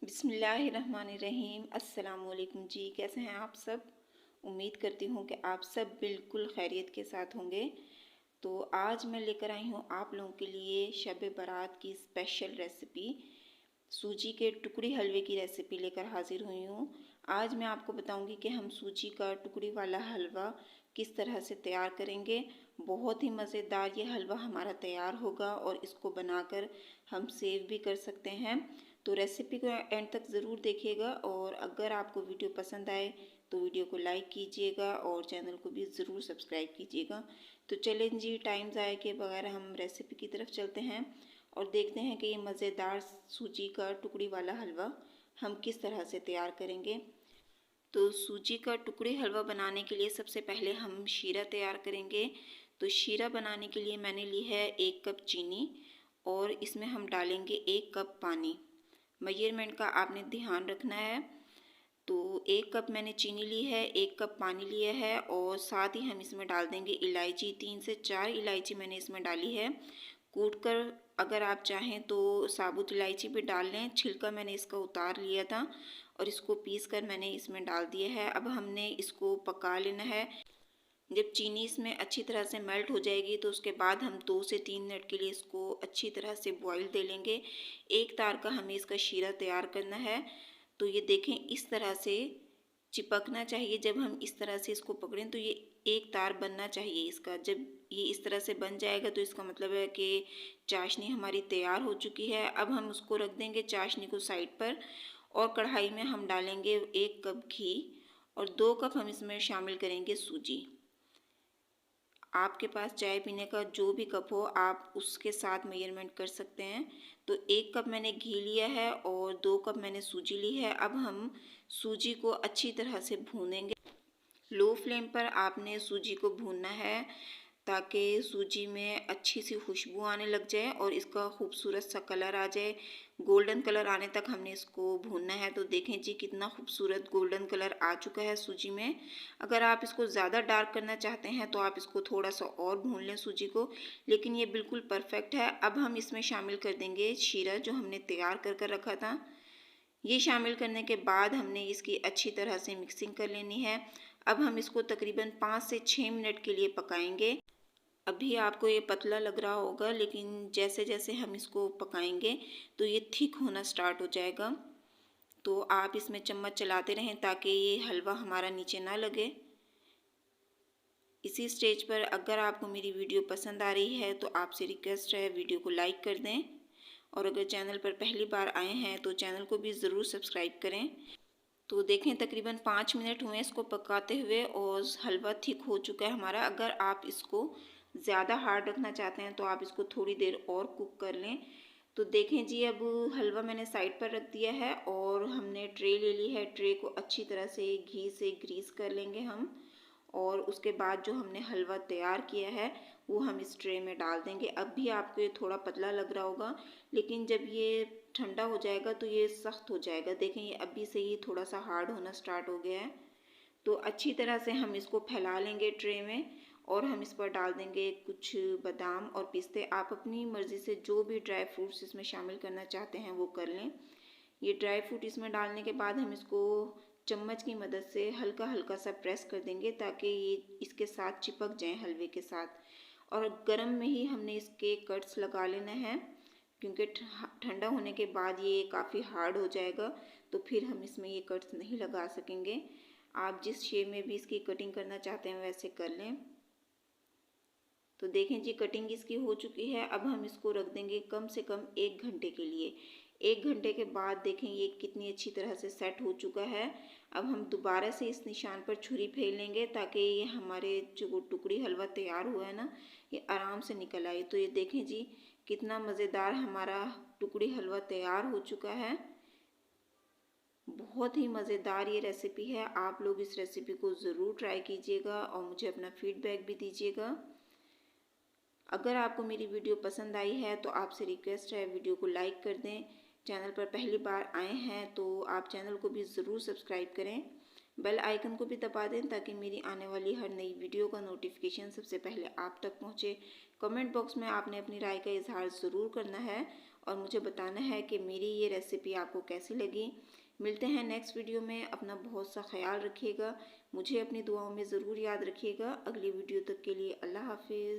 बिस्मिल्लाहिर्रहमानिर्रहीम। अस्सलाम वालेकुम जी, कैसे हैं आप सब। उम्मीद करती हूँ कि आप सब बिल्कुल खैरियत के साथ होंगे। तो आज मैं लेकर आई हूँ आप लोगों के लिए शब बारात की स्पेशल रेसिपी, सूजी के टुकड़ी हलवे की रेसिपी लेकर हाजिर हुई हूँ। आज मैं आपको बताऊँगी कि हम सूजी का टुकड़ी वाला हलवा किस तरह से तैयार करेंगे। बहुत ही मज़ेदार ये हलवा हमारा तैयार होगा और इसको बनाकर हम सेव भी कर सकते हैं। तो रेसिपी को एंड तक ज़रूर देखिएगा और अगर आपको वीडियो पसंद आए तो वीडियो को लाइक कीजिएगा और चैनल को भी ज़रूर सब्सक्राइब कीजिएगा। तो चलें जी, टाइम ज़ाया के बगैर हम रेसिपी की तरफ चलते हैं और देखते हैं कि ये मज़ेदार सूजी का टुकड़ी वाला हलवा हम किस तरह से तैयार करेंगे। तो सूजी का टुकड़ी हलवा बनाने के लिए सबसे पहले हम शीरा तैयार करेंगे। तो शीरा बनाने के लिए मैंने ली है 1 कप चीनी और इसमें हम डालेंगे 1 कप पानी। मेजरमेंट का आपने ध्यान रखना है। तो 1 कप मैंने चीनी ली है, 1 कप पानी लिया है और साथ ही हम इसमें डाल देंगे इलायची। 3 से 4 इलायची मैंने इसमें डाली है कूट कर। अगर आप चाहें तो साबुत इलायची भी डाल लें, छिलका मैंने इसका उतार लिया था और इसको पीस कर मैंने इसमें डाल दिया है। अब हमने इसको पका लेना है। जब चीनी इसमें अच्छी तरह से मेल्ट हो जाएगी तो उसके बाद हम 2 से 3 मिनट के लिए इसको अच्छी तरह से बॉईल दे लेंगे। एक तार का हमें इसका शीरा तैयार करना है। तो ये देखें, इस तरह से चिपकना चाहिए। जब हम इस तरह से इसको पकड़ें तो ये एक तार बनना चाहिए इसका। जब ये इस तरह से बन जाएगा तो इसका मतलब है कि चाशनी हमारी तैयार हो चुकी है। अब हम उसको रख देंगे चाशनी को साइड पर और कढ़ाई में हम डालेंगे 1 कप घी और 2 कप हम इसमें शामिल करेंगे सूजी। आपके पास चाय पीने का जो भी कप हो आप उसके साथ मेजरमेंट कर सकते हैं। तो 1 कप मैंने घी लिया है और 2 कप मैंने सूजी ली है। अब हम सूजी को अच्छी तरह से भूनेंगे। लो फ्लेम पर आपने सूजी को भूनना है ताकि सूजी में अच्छी सी खुशबू आने लग जाए और इसका खूबसूरत सा कलर आ जाए। गोल्डन कलर आने तक हमने इसको भूनना है। तो देखें जी, कितना खूबसूरत गोल्डन कलर आ चुका है सूजी में। अगर आप इसको ज़्यादा डार्क करना चाहते हैं तो आप इसको थोड़ा सा और भून लें सूजी को, लेकिन ये बिल्कुल परफेक्ट है। अब हम इसमें शामिल कर देंगे शीरा जो हमने तैयार कर रखा था। ये शामिल करने के बाद हमने इसकी अच्छी तरह से मिक्सिंग कर लेनी है। अब हम इसको तकरीबन 5 से 6 मिनट के लिए पकाएंगे। अभी आपको ये पतला लग रहा होगा, लेकिन जैसे जैसे हम इसको पकाएंगे तो ये थिक होना स्टार्ट हो जाएगा। तो आप इसमें चम्मच चलाते रहें ताकि ये हलवा हमारा नीचे ना लगे। इसी स्टेज पर अगर आपको मेरी वीडियो पसंद आ रही है तो आपसे रिक्वेस्ट है वीडियो को लाइक कर दें और अगर चैनल पर पहली बार आए हैं तो चैनल को भी ज़रूर सब्सक्राइब करें। तो देखें, तकरीबन 5 मिनट हुए इसको पकाते हुए और हलवा थिक हो चुका है हमारा। अगर आप इसको ज़्यादा हार्ड रखना चाहते हैं तो आप इसको थोड़ी देर और कुक कर लें। तो देखें जी, अब हलवा मैंने साइड पर रख दिया है और हमने ट्रे ले ली है। ट्रे को अच्छी तरह से घी से ग्रीस कर लेंगे हम और उसके बाद जो हमने हलवा तैयार किया है वो हम इस ट्रे में डाल देंगे। अब भी आपको ये थोड़ा पतला लग रहा होगा, लेकिन जब ये ठंडा हो जाएगा तो ये सख्त हो जाएगा। देखें, ये अभी से ही थोड़ा सा हार्ड होना स्टार्ट हो गया है। तो अच्छी तरह से हम इसको फैला लेंगे ट्रे में और हम इस पर डाल देंगे कुछ बादाम और पिस्ते। आप अपनी मर्ज़ी से जो भी ड्राई फ्रूट्स इसमें शामिल करना चाहते हैं वो कर लें। ये ड्राई फ्रूट इसमें डालने के बाद हम इसको चम्मच की मदद से हल्का हल्का सा प्रेस कर देंगे ताकि ये इसके साथ चिपक जाएं हलवे के साथ। और गरम में ही हमने इसके कट्स लगा लेना है क्योंकि ठंडा होने के बाद ये काफ़ी हार्ड हो जाएगा तो फिर हम इसमें ये कट्स नहीं लगा सकेंगे। आप जिस शेप में भी इसकी कटिंग करना चाहते हैं वैसे कर लें। तो देखें जी, कटिंग इसकी हो चुकी है। अब हम इसको रख देंगे कम से कम 1 घंटे के लिए। 1 घंटे के बाद देखें ये कितनी अच्छी तरह से सेट हो चुका है। अब हम दोबारा से इस निशान पर छुरी फेर लेंगे ताकि ये हमारे जो टुकड़ी हलवा तैयार हुआ है ना, ये आराम से निकल आए। तो ये देखें जी, कितना मज़ेदार हमारा टुकड़ी हलवा तैयार हो चुका है। बहुत ही मज़ेदार ये रेसिपी है। आप लोग इस रेसिपी को ज़रूर ट्राई कीजिएगा और मुझे अपना फीडबैक भी दीजिएगा। अगर आपको मेरी वीडियो पसंद आई है तो आपसे रिक्वेस्ट है वीडियो को लाइक कर दें। चैनल पर पहली बार आए हैं तो आप चैनल को भी ज़रूर सब्सक्राइब करें। बेल आइकन को भी दबा दें ताकि मेरी आने वाली हर नई वीडियो का नोटिफिकेशन सबसे पहले आप तक पहुंचे। कमेंट बॉक्स में आपने अपनी राय का इजहार ज़रूर करना है और मुझे बताना है कि मेरी ये रेसिपी आपको कैसी लगी। मिलते हैं नेक्स्ट वीडियो में। अपना बहुत सा ख्याल रखिएगा, मुझे अपनी दुआओं में ज़रूर याद रखिएगा। अगली वीडियो तक के लिए अल्लाह हाफिज़।